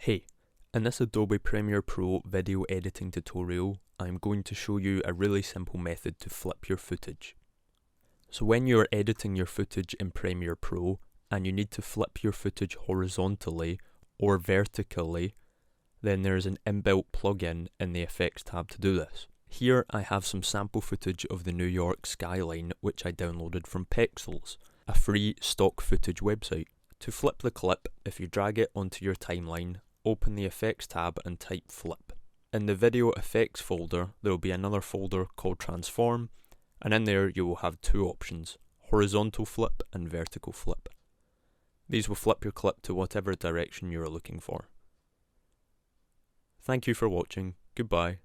Hey, in this Adobe Premiere Pro video editing tutorial, I'm going to show you a really simple method to flip your footage. So when you're editing your footage in Premiere Pro and you need to flip your footage horizontally or vertically, then there's an inbuilt plugin in the Effects tab to do this. Here I have some sample footage of the New York skyline which I downloaded from Pexels, a free stock footage website. To flip the clip, if you drag it onto your timeline, open the Effects tab and type Flip. In the Video Effects folder, there will be another folder called Transform, and in there you will have two options, Horizontal Flip and Vertical Flip. These will flip your clip to whatever direction you are looking for. Thank you for watching. Goodbye.